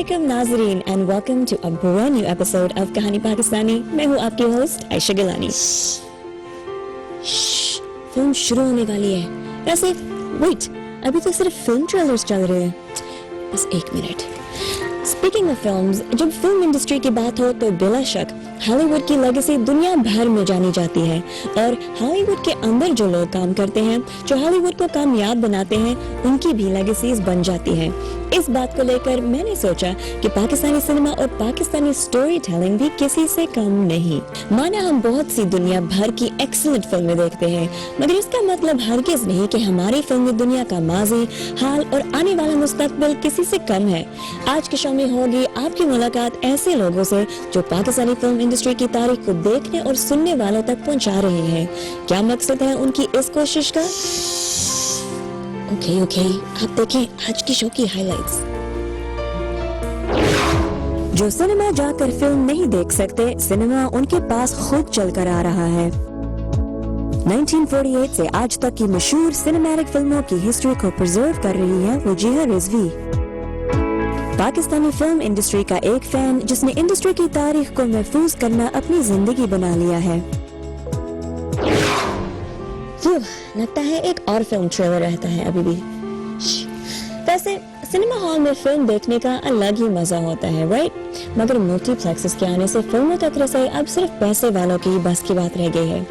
अस्सलामुअलैकुम नाज़रीन and welcome to a brand new episode of Kahani Pakistani. मैं हूँ आपकी होस्ट आयशा गिलानी। फिल्म शुरू होने वाली है। वैसे वेट, अभी तो सिर्फ फिल्म ट्रेलर्स चल रहे हैं। बस एक मिनट। स्पीकिंग ऑफ फिल्म्स, जब फिल्म इंडस्ट्री की बात हो तो बिला शक हॉलीवुड की लेगेसी दुनिया भर में जानी जाती है और हॉलीवुड के अंदर जो लोग काम करते हैं, जो हॉलीवुड को कामयाब बनाते हैं, उनकी भी लेगेसीज बन जाती है। इस बात को लेकर मैंने सोचा कि पाकिस्तानी सिनेमा और पाकिस्तानी स्टोरी टेलिंग भी किसी से कम नहीं। माना हम बहुत सी दुनिया भर की एक्सीलेंट फिल्में देखते हैं, मगर इसका मतलब हरगिज नहीं कि हमारी फिल्मी दुनिया का माजी, हाल और आने वाला मुस्तकबिल किसी से कम है। आज के शो में होगी आपकी मुलाकात ऐसे लोगों से जो पाकिस्तानी फिल्म इंडस्ट्री की तारीख को देखने और सुनने वालों तक पहुंचा रहे हैं। क्या मकसद है उनकी इस कोशिश का? ओके, आप देखें आज की शो की हाइलाइट्स। जो सिनेमा जाकर फिल्म नहीं देख सकते, सिनेमा उनके पास खुद चलकर आ रहा है। 1948 से आज तक की मशहूर सिनेमैटिक फिल्मों की हिस्ट्री को प्रिजर्व कर रही है वजीहा रिजवी, पाकिस्तानी फिल्म इंडस्ट्री का एक फैन जिसने इंडस्ट्री की तारीख को महफूज करना अपनी जिंदगी बना लिया है। लगता है एक और फिल्म ट्रेलर रहता है अभी भी। वैसे सिनेमा हॉल में फिल्म देखने का अलग ही मजा होता है, राइट? मगर मल्टीप्लेक्सेस के आने से फिल्मों तक रसाई अब सिर्फ पैसे वालों की बस की बात रह गई है।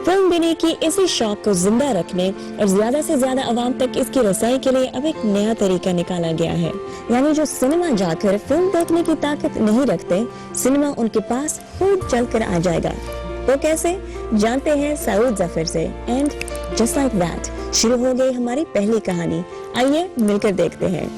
फिल्म देने की इसी शौक को जिंदा रखने और ज्यादा से ज्यादा आवाम तक इसकी रसाई के लिए अब एक नया तरीका निकाला गया है। यानी जो सिनेमा जाकर फिल्म देखने की ताकत नहीं रखते, सिनेमा उनके पास खुद चलकर आ जाएगा। वो कैसे? जानते हैं सऊद जफर से। एंड जस्ट लाइक दैट शुरू हो गई हमारी पहली कहानी। आइए मिलकर देखते हैं।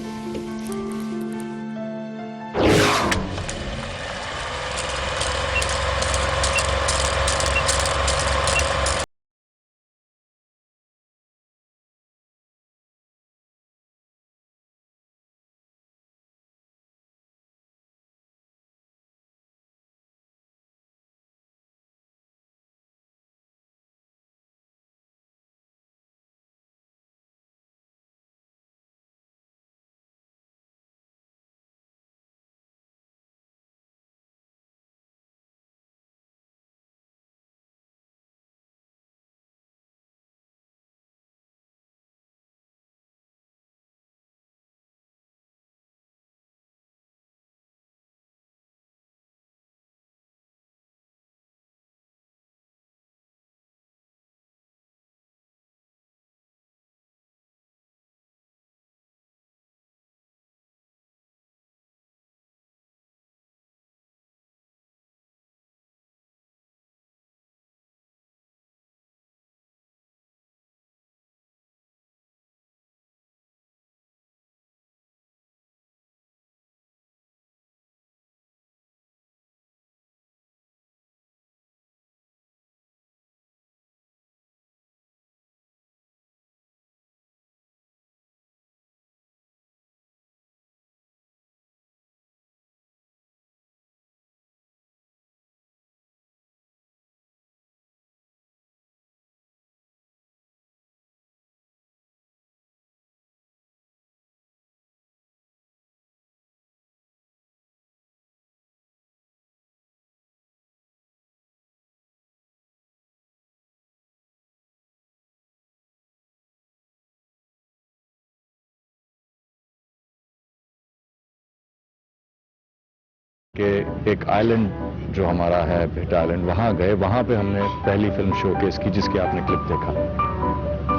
कि एक आइलैंड जो हमारा है भेटा आइलैंड, वहाँ गए। वहाँ पे हमने पहली फिल्म शोकेस की जिसकी आपने क्लिप देखा।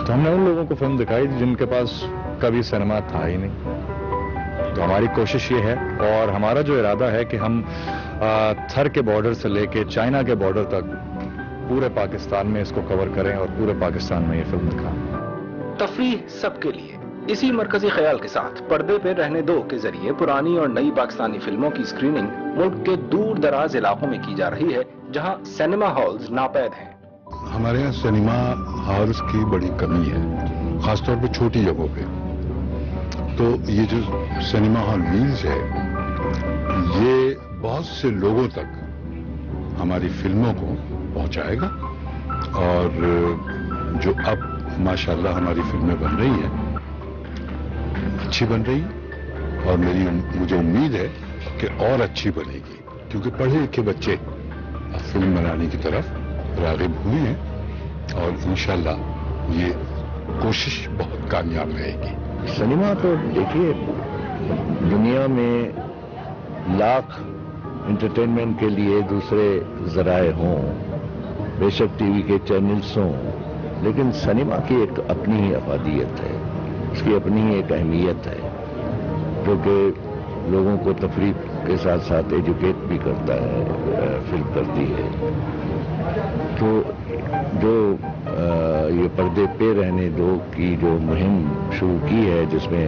तो हमने उन लोगों को फिल्म दिखाई जिनके पास कभी सिनेमा था ही नहीं। तो हमारी कोशिश ये है और हमारा जो इरादा है कि हम थर के बॉर्डर से लेके चाइना के बॉर्डर तक पूरे पाकिस्तान में इसको कवर करें और पूरे पाकिस्तान में ये फिल्म दिखाएं। तफरीह सबके लिए, इसी मरकजी ख्याल के साथ पर्दे पे रहने दो के जरिए पुरानी और नई पाकिस्तानी फिल्मों की स्क्रीनिंग मुल्क के दूर दराज इलाकों में की जा रही है, जहां सिनेमा हॉल्स नापैद हैं। हमारे यहाँ सिनेमा हॉल्स की बड़ी कमी है, खासतौर पे छोटी जगहों पे। तो ये जो सिनेमा हॉल व्हील्स है, ये बहुत से लोगों तक हमारी फिल्मों को पहुंचाएगा और जो अब माशाल्लाह हमारी फिल्में बन रही हैं, अच्छी बन रही, और मुझे उम्मीद है कि और अच्छी बनेगी, क्योंकि पढ़े लिखे बच्चे अब फिल्म बनाने की तरफ राग़िब हुए हैं और इंशाल्लाह ये कोशिश बहुत कामयाब रहेगी। सिनेमा तो देखिए, दुनिया में लाख एंटरटेनमेंट के लिए दूसरे जराए हों, बेशक टीवी के चैनल्स हों, लेकिन सिनेमा की एक अपनी ही अफादियत है, उसकी अपनी ही एक अहमियत है, जो कि लोगों को तफरीह के साथ साथ एजुकेट भी करता है, फिल्म करती है। तो जो ये पर्दे पे रहने दो की जो मुहिम शुरू की है, जिसमें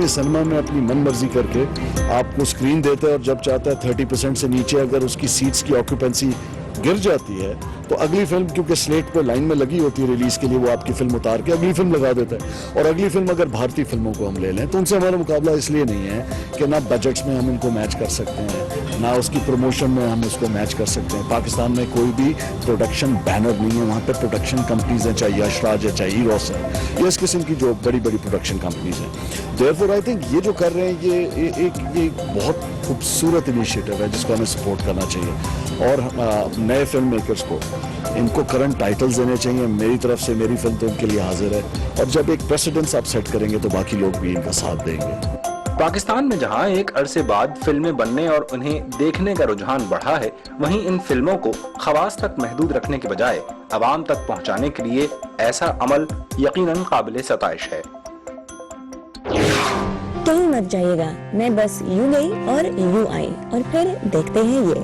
सिनेमा में अपनी मन मर्जी करके आपको स्क्रीन देता है और जब चाहता है 30% से नीचे अगर उसकी सीट्स की ऑक्यूपेंसी गिर जाती है तो अगली फिल्म, क्योंकि स्लेट पे लाइन में लगी होती है रिलीज के लिए, वो आपकी फिल्म उतार के अगली फिल्म लगा देता है। और अगली फिल्म अगर भारतीय फिल्मों को हम ले लें तो उनसे हमारा मुकाबला इसलिए नहीं है कि ना बजट्स में हम इनको मैच कर सकते हैं, ना उसकी प्रमोशन में हम उसको मैच कर सकते हैं। पाकिस्तान में कोई भी प्रोडक्शन बैनर नहीं है, वहाँ पे प्रोडक्शन कंपनीज हैं, चाहे यशराज है, चाहे हीरोस है, या इस किस्म की जो बड़ी बड़ी प्रोडक्शन कंपनीज हैं। देयरफॉर आई थिंक ये जो कर रहे हैं ये एक बहुत खूबसूरत इनिशिएटिव है जिसको हमें सपोर्ट करना चाहिए। और नए फिल्म मेकर्स को इनको करंट टाइटल्स देने चाहिए। मेरी तरफ से मेरी फिल्म तो इनके लिए हाजिर है, और जब एक प्रेसिडेंस आप सेट करेंगे तो बाकी लोग भी इनका साथ देंगे। पाकिस्तान में जहां एक अरसे बाद फिल्में बनने और उन्हें देखने का रुझान बढ़ा है, वहीं इन फिल्मों को खवास तक महदूद रखने के बजाय अवाम तक पहुंचाने के लिए ऐसा अमल यकीनन काबिल सताइश है। कहीं मत जाइएगा, मैं बस यूं गई और यूं आई, और फिर देखते हैं ये।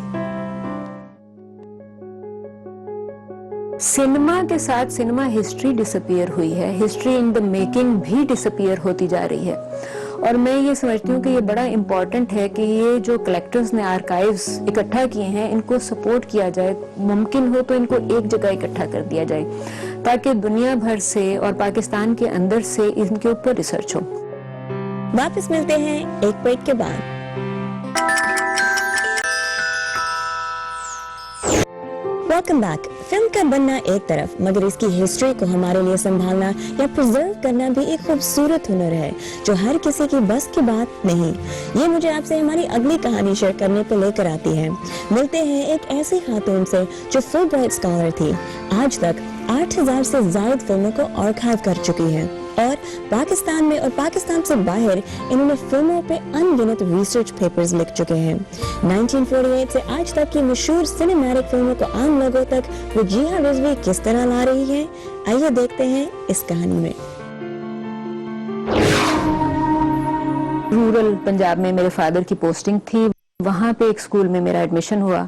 सिनेमा के साथ सिनेमा हिस्ट्री डिसअपियर हुई है, हिस्ट्री इन द मेकिंग भी डिसअपियर होती जा रही है। और मैं ये समझती हूँ कि ये बड़ा इम्पोर्टेंट है कि ये जो कलेक्टर्स ने आर्काइव्स इकट्ठा किए हैं इनको सपोर्ट किया जाए, मुमकिन हो तो इनको एक जगह इकट्ठा कर दिया जाए ताकि दुनिया भर से और पाकिस्तान के अंदर से इनके ऊपर रिसर्च हो। वापस मिलते हैं एक ब्रेक के बाद। Welcome back. फिल्म का बनना एक तरफ, मगर इसकी हिस्ट्री को हमारे लिए संभालना या प्रिजर्व करना भी एक खूबसूरत हुनर है जो हर किसी की बस की बात नहीं। ये मुझे आपसे हमारी अगली कहानी शेयर करने पे लेकर आती है। मिलते हैं एक ऐसी खातून से जो फुलब्राइट स्कॉलर थी, आज तक 8000 से ज्यादा फिल्मों को आर्काइव कर चुकी है, और पाकिस्तान में और पाकिस्तान से बाहर इन्होंने फिल्मों पे अनगिनत रिसर्च पेपर्स लिख चुके हैं। 1948 से आज तक की मशहूर सिनेमैटिक फिल्मों को आम लोगों तक वो जिया रिजवी किस तरह ला रही है, आइए देखते हैं इस कहानी में। रूरल पंजाब में मेरे फादर की पोस्टिंग थी, वहां पे एक स्कूल में मेरा एडमिशन हुआ।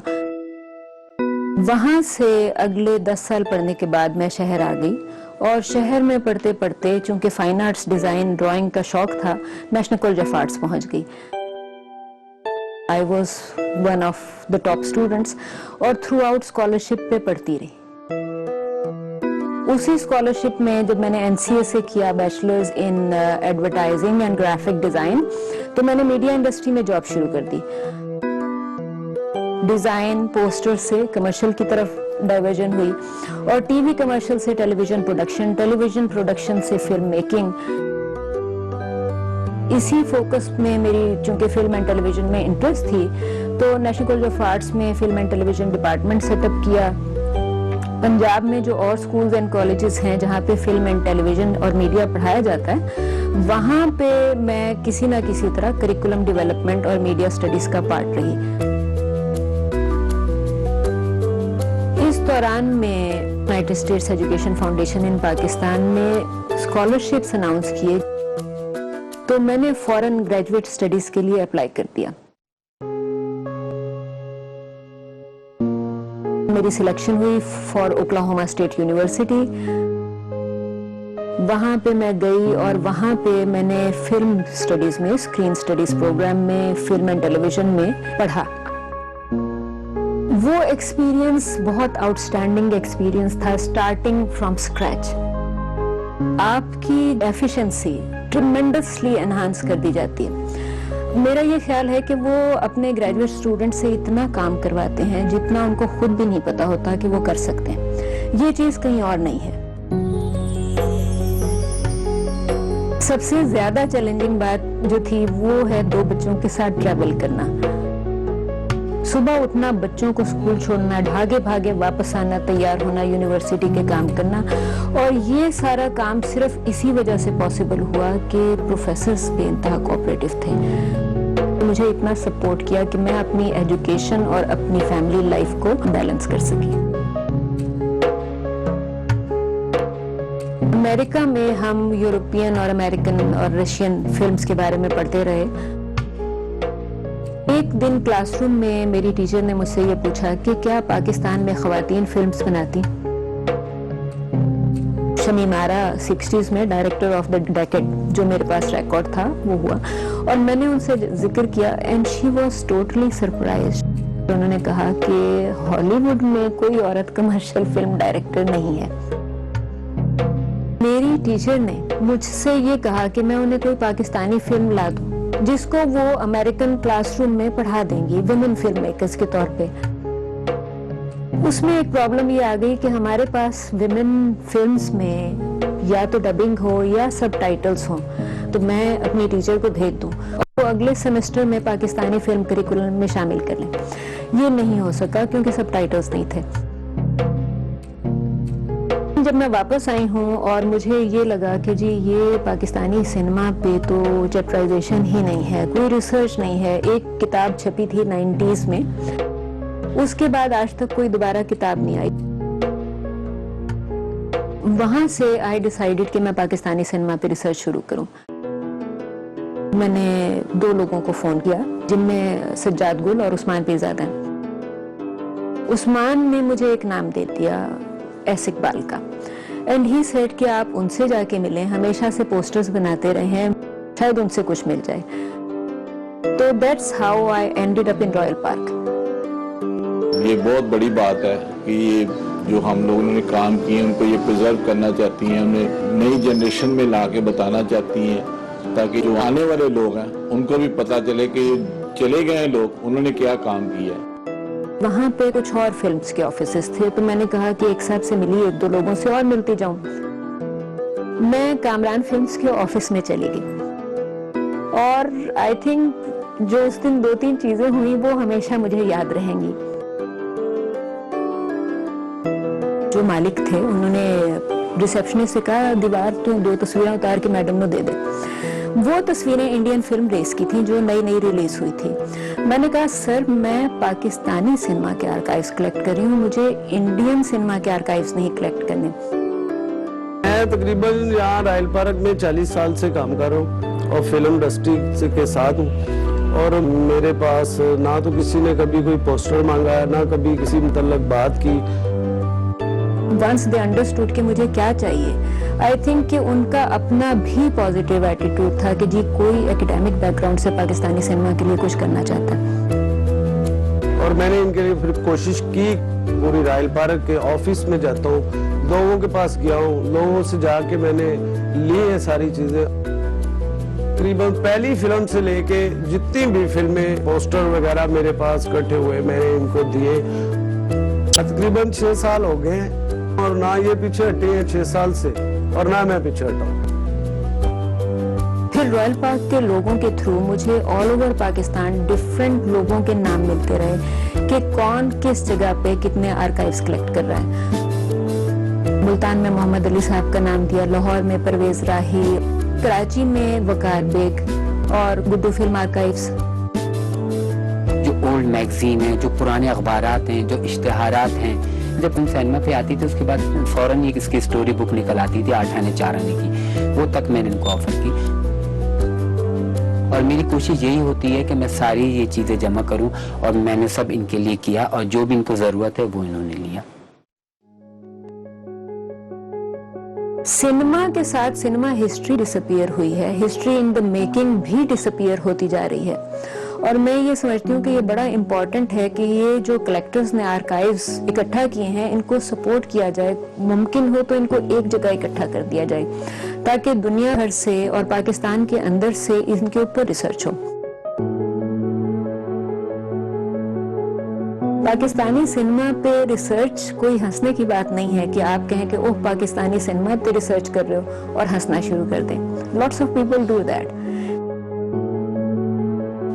वहां से अगले 10 साल पढ़ने के बाद मैं शहर आ गई, और शहर में पढ़ते पढ़ते चूंकि फाइन आर्ट्स, डिजाइन, ड्राइंग का शौक था, नेशनल कॉलेज ऑफ आर्ट्स पहुंच गई। I was one of the top students और थ्रू आउट स्कॉलरशिप पे पढ़ती रही। उसी स्कॉलरशिप में जब मैंने NCA से किया bachelors in advertising and graphic design, तो मैंने मीडिया इंडस्ट्री में जॉब शुरू कर दी। डिजाइन पोस्टर से कमर्शियल की तरफ डाइवर्जन हुई, और टीवी कमर्शियल से टेलीविजन प्रोडक्शन, टेलीविजन प्रोडक्शन से फिल्म मेकिंग। इसी फोकस में मेरी चूंकि फिल्म एंड टेलीविजन में इंटरेस्ट थी, तो नेशनल कॉलेज ऑफ आर्ट्स में film and television department setup किया। पंजाब में जो और स्कूल्स एंड कॉलेजेस हैं जहाँ पे फिल्म एंड टेलीविजन और मीडिया पढ़ाया जाता है, वहाँ पे मैं किसी ना किसी तरह करिकुलम डेवलपमेंट और मीडिया स्टडीज का पार्ट रही। इस दौरान में यूनाइटेड स्टेट्स एजुकेशन फाउंडेशन इन पाकिस्तान ने स्कॉलरशिप्स अनाउंस किए, तो मैंने फॉरेन ग्रेजुएट स्टडीज के लिए अप्लाई कर दिया। मेरी सिलेक्शन हुई फॉर ओक्लाहोमा स्टेट यूनिवर्सिटी। वहां पे मैं गई और वहां पे मैंने फिल्म स्टडीज में, स्क्रीन स्टडीज प्रोग्राम में, फिल्म एंड टेलीविजन में पढ़ा। वो एक्सपीरियंस बहुत आउटस्टैंडिंग एक्सपीरियंस था, स्टार्टिंग फ्रॉम स्क्रैच। आपकी एफिशिएंसी ट्रिमेंडसली एनहांस कर दी जाती है। मेरा ये ख्याल है कि वो अपने ग्रेजुएट स्टूडेंट से इतना काम करवाते हैं जितना उनको खुद भी नहीं पता होता कि वो कर सकते हैं। ये चीज कहीं और नहीं है। सबसे ज्यादा चैलेंजिंग बात जो थी वो है 2 बच्चों के साथ ट्रैवल करना। सुबह उठना, बच्चों को स्कूल छोड़ना, भागे भागे वापस आना, तैयार होना, यूनिवर्सिटी के काम करना। और ये सारा काम सिर्फ इसी वजह से पॉसिबल हुआ कि प्रोफेसर्स बेइंतहा कोऑपरेटिव थे। मुझे इतना सपोर्ट किया कि मैं अपनी एजुकेशन और अपनी फैमिली लाइफ को बैलेंस कर सकी। अमेरिका में हम यूरोपियन और अमेरिकन और रशियन फिल्म्स के बारे में पढ़ते रहे। एक दिन क्लासरूम में मेरी टीचर ने मुझसे ये पूछा कि क्या पाकिस्तान में खवातीन फिल्म्स बनाती? शमीमारा 60s में डायरेक्टर ऑफ द डेकेड जो मेरे पास रिकॉर्ड था वो हुआ, और मैंने उनसे जिक्र किया and she was totally surprised. उन्होंने कहा कि हॉलीवुड में कोई औरत कमर्शियल फिल्म डायरेक्टर नहीं है। मेरी टीचर ने मुझसे ये कहा कि मैं उन्हें कोई पाकिस्तानी फिल्म ला दूं जिसको वो अमेरिकन क्लासरूम में पढ़ा देंगी वुमेन फिल्म मेकर्स के तौर पे। उसमें एक प्रॉब्लम ये आ गई कि हमारे पास विमेन फिल्म्स में या तो डबिंग हो या सबटाइटल्स हो, तो मैं अपनी टीचर को भेज दूं और वो अगले सेमेस्टर में पाकिस्तानी फिल्म करिकुलम में शामिल कर लें। ये नहीं हो सका क्योंकि सबटाइटल्स नहीं थे। जब मैं वापस आई हूँ और मुझे ये लगा कि जी ये पाकिस्तानी सिनेमा पे तो चैप्टराइजेशन ही नहीं है, कोई रिसर्च नहीं है। एक किताब छपी थी 90s में, उसके बाद आज तक कोई दोबारा किताब नहीं आई। वहां से आई डिसाइडेड कि मैं पाकिस्तानी सिनेमा पे रिसर्च शुरू करूं। मैंने 2 लोगों को फोन किया जिनमें सज्जाद गुल और उस्मान पीरजादा। उस्मान ने मुझे एक नाम दे दिया, एस इकबाल का, एंड ही सेड कि आप उनसे जाके मिलें, हमेशा से पोस्टर्स बनाते रहे हैं, शायद उनसे कुछ मिल जाए। तो that's how I ended up in royal park. ये बहुत बड़ी बात है कि ये जो हम लोगों ने काम किए उनको ये प्रिजर्व करना चाहती हैं, उन्हें नई जनरेशन में ला के बताना चाहती हैं, ताकि जो आने वाले लोग हैं उनको भी पता चले कि चले गए लोग उन्होंने क्या काम किया है। वहाँ पे कुछ और फिल्म्स के ऑफिसेस थे, तो मैंने कहा कि एक साहब से मिली, 1-2 लोगों से और मिलती जाऊं। मैं कामरान फिल्म्स के ऑफिस में चली गई और आई थिंक जो उस दिन 2-3 चीजें हुई वो हमेशा मुझे याद रहेंगी। जो मालिक थे उन्होंने रिसेप्शनिस्ट से कहा, दीवार तो 2 तस्वीरें उतार के मैडम ने दे दे। वो तस्वीरें इंडियन फिल्म रेस की थी जो नई नई रिलीज हुई थी। मैंने कहा सर मैं पाकिस्तानी सिनेमा के आर्काइव्स कलेक्ट कर रही हूँ, मुझे इंडियन सिनेमा के आर्काइव्स नहीं कलेक्ट करने। मैं तकरीबन यहाँ रॉयल पार्क में 40 साल से काम कर रहा हूँ और फिल्म इंडस्ट्री के साथ हूँ, और मेरे पास ना तो किसी ने कभी कोई पोस्टर मांगा है, ना कभी किसी मुतल्लक बात की। वंस दे अंडरस्टूड कि मुझे क्या चाहिए, आई थिंक कि उनका अपना भी पॉजिटिव एटीट्यूड था कि जी कोई एकेडमिक बैकग्राउंड से पाकिस्तानी सिनेमा के लिए कुछ करना चाहता है। और मैंने इनके लिए फिर कोशिश की, पूरी रॉयल पार्क के ऑफिस में जाता हूँ, लोगों के पास गया हूँ, लोगों से जाके मैंने ली है सारी चीजें। तकरीबन पहली फिल्म से लेके जितनी भी फिल्में पोस्टर वगैरह मेरे पास इकट्ठे हुए मैंने इनको दिए। तकरीबन 6 साल हो गए हैं और ना ये पीछे हटे हैं 6 साल से, और ना मैं पीछे हटा। फिर रॉयल पार्क के लोगों के थ्रू मुझे ऑल ओवर पाकिस्तान डिफरेंट लोगों के नाम मिलते रहे कि कौन किस जगह पे कितने आर्काइव्स कलेक्ट कर रहा है। मुल्तान में मोहम्मद अली साहब का नाम दिया, लाहौर में परवेज राही, कराची में वकार बेग और गुड्डू फिल्म आर्काइव्स। जो ओल्ड मैगजीन है, जो पुराने अखबारात हैं, जो इश्तिहारात हैं, जब फिल्म सिनेमा पे आती थी उसके बाद फौरन एक इसकी स्टोरी बुक निकल आती थी 8 आने 4 आने की, वो तक मैंने इनको ऑफर की। और मेरी कोशिश यही होती है कि मैं सारी ये चीज़ें जमा करूं और मैंने सब इनके लिए किया और जो भी इनको ज़रूरत है वो इन्होंने लिया। सिनेमा के साथ सिनेमा हिस्ट्री डिसअपीयर हुई है, हिस्ट्री इन द मेकिंग भी डिसअपीयर होती जा रही है। और मैं ये समझती हूँ कि ये बड़ा इम्पॉर्टेंट है कि ये जो कलेक्टर्स ने आर्काइव्स इकट्ठा किए हैं इनको सपोर्ट किया जाए, मुमकिन हो तो इनको एक जगह इकट्ठा कर दिया जाए ताकि दुनिया भर से और पाकिस्तान के अंदर से इनके ऊपर रिसर्च हो। पाकिस्तानी सिनेमा पे रिसर्च कोई हंसने की बात नहीं है कि आप कहें कि ओह पाकिस्तानी सिनेमा पे रिसर्च कर रहे हो और हंसना शुरू कर दें। Lots of people do that.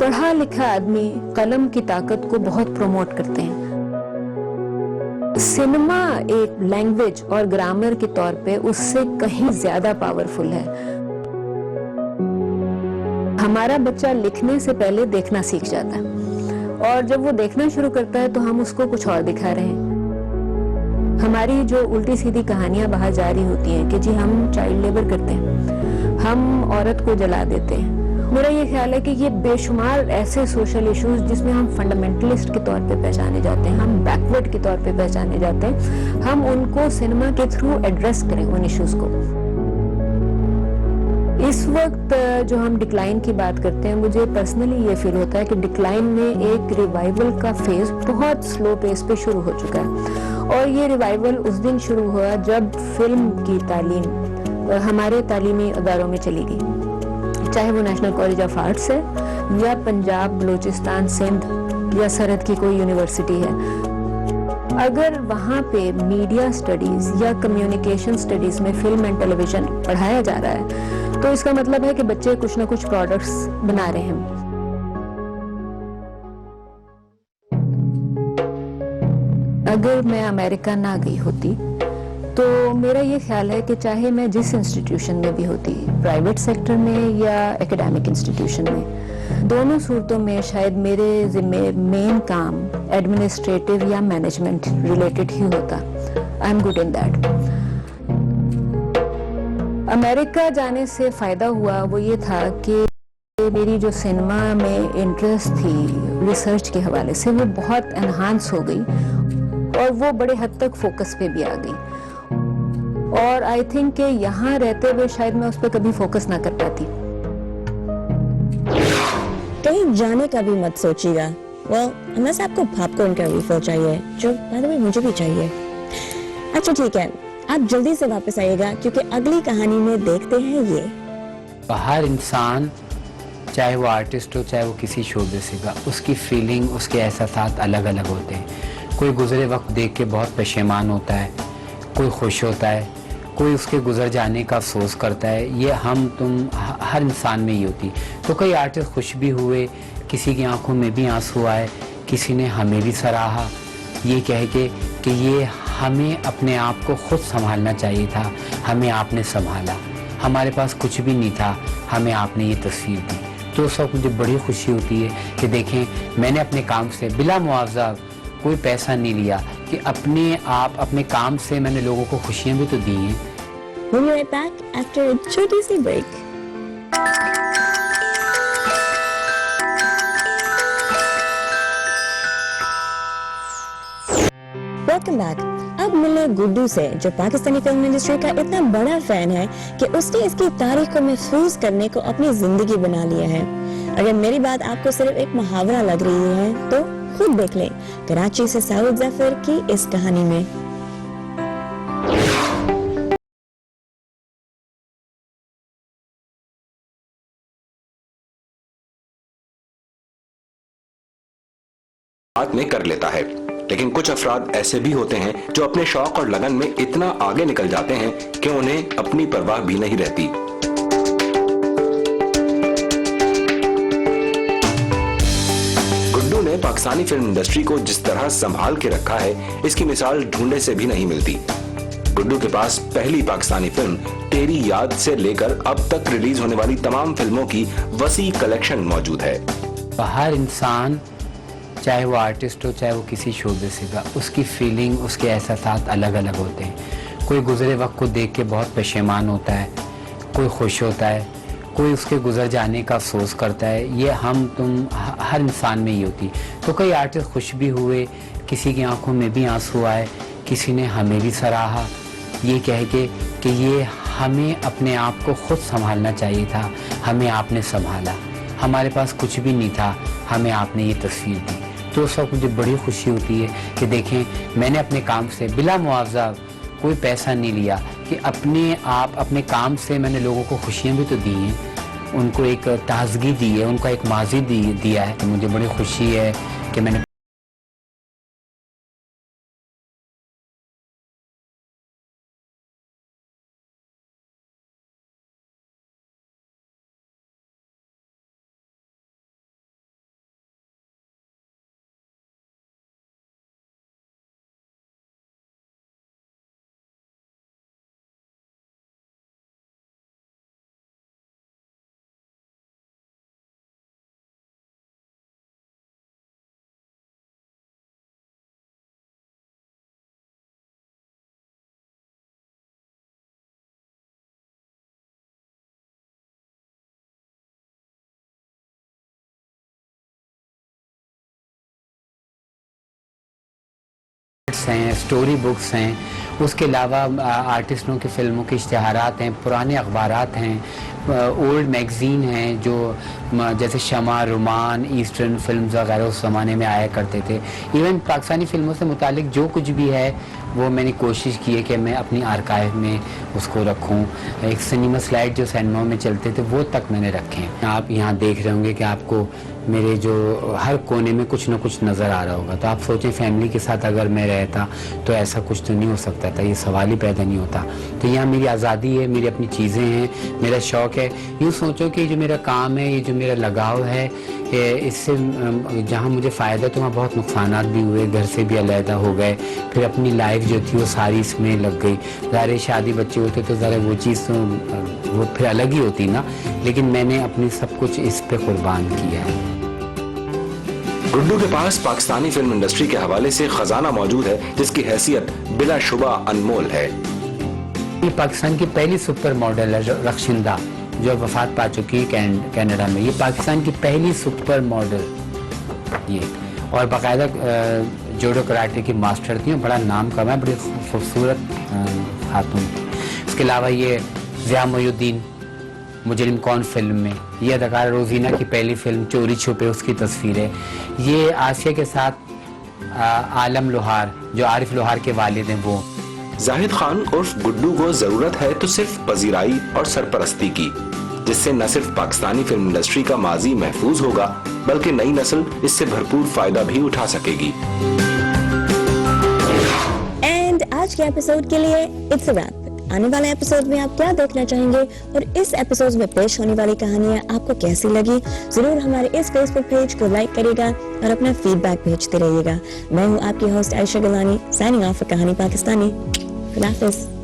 पढ़ा लिखा आदमी कलम की ताकत को बहुत प्रमोट करते हैं। सिनेमा एक लैंग्वेज और ग्रामर के तौर पे उससे कहीं ज्यादा पावरफुल है। हमारा बच्चा लिखने से पहले देखना सीख जाता है और जब वो देखना शुरू करता है तो हम उसको कुछ और दिखा रहे हैं। हमारी जो उल्टी सीधी कहानियां बाहर जारी होती हैं कि जी हम चाइल्ड लेबर करते हैं, हम औरत को जला देते हैं। मेरा ये ख्याल है कि ये बेशुमार ऐसे सोशल इश्यूज जिसमें हम फंडामेंटलिस्ट के तौर पे पहचाने जाते हैं, हम बैकवर्ड के तौर पे पहचाने जाते हैं, हम उनको सिनेमा के थ्रू एड्रेस करें उन इश्यूज को। इस वक्त जो हम डिक्लाइन की बात करते हैं, मुझे पर्सनली ये फील होता है कि डिक्लाइन में एक रिवाइवल का फेज बहुत स्लो पेस पे शुरू हो चुका है। और ये रिवाइवल उस दिन शुरू हुआ जब फिल्म की तालीम हमारे तालीमी अदारों में चली गई, चाहे वो नेशनल कॉलेज ऑफ आर्ट्स है या पंजाब बलूचिस्तान सिंध या सरहद की कोई यूनिवर्सिटी है। अगर वहाँ पे मीडिया स्टडीज या कम्युनिकेशन स्टडीज में फिल्म एंड टेलीविजन पढ़ाया जा रहा है तो इसका मतलब है कि बच्चे कुछ ना कुछ प्रोडक्ट्स बना रहे हैं। अगर मैं अमेरिका ना गई होती तो मेरा ये ख्याल है कि चाहे मैं जिस इंस्टीट्यूशन में भी होती, प्राइवेट सेक्टर में या एकेडमिक इंस्टीट्यूशन में, दोनों सूरतों में शायद मेरे जिम्मे मेन काम एडमिनिस्ट्रेटिव या मैनेजमेंट रिलेटेड ही होता। I am good in that. America जाने से फायदा हुआ वो ये था कि मेरी जो सिनेमा में इंटरेस्ट थी रिसर्च के हवाले से वो बहुत एनहांस हो गई और वो बड़े हद तक फोकस पे भी आ गई। और आई थिंक कि यहाँ रहते हुए शायद मैं उस पर कभी फोकस ना कर पाती। कहीं जाने का भी मत सोचिएगा। वेल, अनलेस आपको पॉपकॉर्न का रिफिल चाहिए, जो बाय द वे मुझे भी चाहिए। अच्छा ठीक है, आप जल्दी से वापस आइएगा क्योंकि अगली कहानी में देखते हैं ये। हर इंसान चाहे वो आर्टिस्ट हो चाहे वो किसी शोबे से का, उसकी फीलिंग उसके एहसासात अलग अलग होते हैं। कोई गुजरे वक्त देख के बहुत पशेमान होता है, कोई खुश होता है, कोई उसके गुजर जाने का अफसोस करता है। ये हम तुम हर इंसान में ही होती। तो कई आर्टिस्ट खुश भी हुए, किसी की आंखों में भी आंसू आए, किसी ने हमें भी सराहा ये कह के कि ये हमें अपने आप को खुद संभालना चाहिए था, हमें आपने संभाला, हमारे पास कुछ भी नहीं था, हमें आपने ये तस्वीर दी। तो उस वक्त मुझे बड़ी खुशी होती है कि देखें मैंने अपने काम से बिला मुआवजा कोई पैसा नहीं लिया, कि अपने आप अपने काम से मैंने लोगों को खुशियां भी तो दी हैं। We'll be right back after a छोटी सी break. Welcome back. अब मिले गुड्डू से जो पाकिस्तानी फिल्म इंडस्ट्री का इतना बड़ा फैन है कि उसने इसकी तारीख को महफूज करने को अपनी जिंदगी बना लिया है। अगर मेरी बात आपको सिर्फ एक मुहावरा लग रही है तो खुद देख लें कराची से साउद जफर की इस कहानी में। बात में कर लेता है, लेकिन कुछ अफराद ऐसे भी होते हैं जो अपने शौक और लगन में इतना आगे निकल जाते हैं कि उन्हें अपनी परवाह भी नहीं रहती। पाकिस्तानी फिल्म इंडस्ट्री को जिस तरह संभाल के रखा है, इसकी मिसाल ढूंढने से भी नहीं मिलती। गुड्डू के पास पहली पाकिस्तानी फिल्म तेरी याद से लेकर अब तक रिलीज होने वाली तमाम फिल्मों की वसी कलेक्शन मौजूद है। हर इंसान, चाहे वो आर्टिस्ट हो चाहे वो किसी शोबे से का, उसकी फीलिंग, उसके एहसास अलग अलग होते हैं। कोई गुजरे वक्त को देख के बहुत पशेमान होता है, कोई खुश होता है, कोई उसके गुजर जाने का अफसोस करता है। ये हम तुम हर इंसान में ही होती। तो कई आर्टिस्ट खुश भी हुए, किसी की आंखों में भी आंसू आए, किसी ने हमें भी सराहा ये कह के कि ये हमें अपने आप को खुद संभालना चाहिए था, हमें आपने संभाला, हमारे पास कुछ भी नहीं था, हमें आपने ये तस्वीर दी। तो उस वक्त मुझे बड़ी खुशी होती है कि देखें मैंने अपने काम से बिला मुआवजा, कोई पैसा नहीं लिया, कि अपने आप अपने काम से मैंने लोगों को खुशियाँ भी तो दी हैं, उनको एक ताजगी दी है, उनका एक माजी दिया है। तो मुझे बड़ी खुशी है कि मैंने हैं, स्टोरी बुक्स हैं, उसके अलावा आर्टिस्टों की फिल्मों के इश्तिहारात हैं, पुराने अखबारात हैं, ओल्ड मैगज़ीन हैं जो जैसे शमा, रोमान, ईस्टर्न फिल्म्स वगैरह उस ज़माने में आया करते थे। इवन पाकिस्तानी फिल्मों से मुतालिक जो कुछ भी है वो मैंने कोशिश की है कि मैं अपनी आर्काइव में उसको रखूं। एक सिनेमा स्लाइड जो सिनेमा में चलते थे वो तक मैंने रखे हैं। आप यहाँ देख रहे होंगे कि आपको मेरे जो हर कोने में कुछ ना कुछ नज़र आ रहा होगा। तो आप सोचें फैमिली के साथ अगर मैं रहता तो ऐसा कुछ तो नहीं हो सकता था, ये सवाल ही पैदा नहीं होता। तो यहाँ मेरी आज़ादी है, मेरी अपनी चीज़ें हैं, मेरा शौक़ है। यूँ सोचो कि जो मेरा काम है, ये जो मेरा लगाव है, इससे जहाँ मुझे फ़ायदा तो वहाँ बहुत नुकसानात भी हुए, घर से भी अलहदा हो गए, फिर अपनी लाइफ जो थी वो सारी इसमें लग गई। ज़ाहिर शादी बच्चे होते तो ज़रा वो चीज़ तो वो फिर अलग ही होती ना, लेकिन मैंने अपनी सब कुछ इस पे कुर्बान किया है। गुड्डू के पास पाकिस्तानी फिल्म इंडस्ट्री के हवाले से खजाना मौजूद है जिसकी हैसियत बिलाशुबा अनमोल है। ये पाकिस्तान की पहली सुपर मॉडल है रक्षिंदा, जो वफात पा चुकी है कनाडा में। ये पाकिस्तान की पहली सुपर मॉडल ये, और बाकायदा जोडो कराटे की मास्टर थी, बड़ा नाम कमा, बड़ी खूबसूरत खातून थी। इसके अलावा ये ज़िया मोइनुद्दीन मुजरिम कौन फिल्म में, ये अदाकार रोजीना की पहली फिल्म चोरी छुपे उसकी तस्वीर है। ये आसिया के साथ आलम लोहार जो आरिफ लोहार के वालिद हैं वो। जाहिद खान उर्फ गुड्डू को जरूरत है तो सिर्फ पजीराई और सरपरस्ती की, जिससे न सिर्फ पाकिस्तानी फिल्म इंडस्ट्री का माजी महफूज होगा बल्कि नई नस्ल इससे भरपूर फायदा भी उठा सकेगी। एंड आज के एपिसोड के लिए इट्स अ रैप। आने वाले एपिसोड में आप क्या देखना चाहेंगे और इस एपिसोड में पेश होने वाली कहानियां आपको कैसी लगी, जरूर हमारे इस फेसबुक पेज को लाइक करिएगा और अपना फीडबैक भेजते रहिएगा। मैं हूं आपकी host Ayesha Gilani, signing off for Kahani Pakistani. खुदा हाफिज़।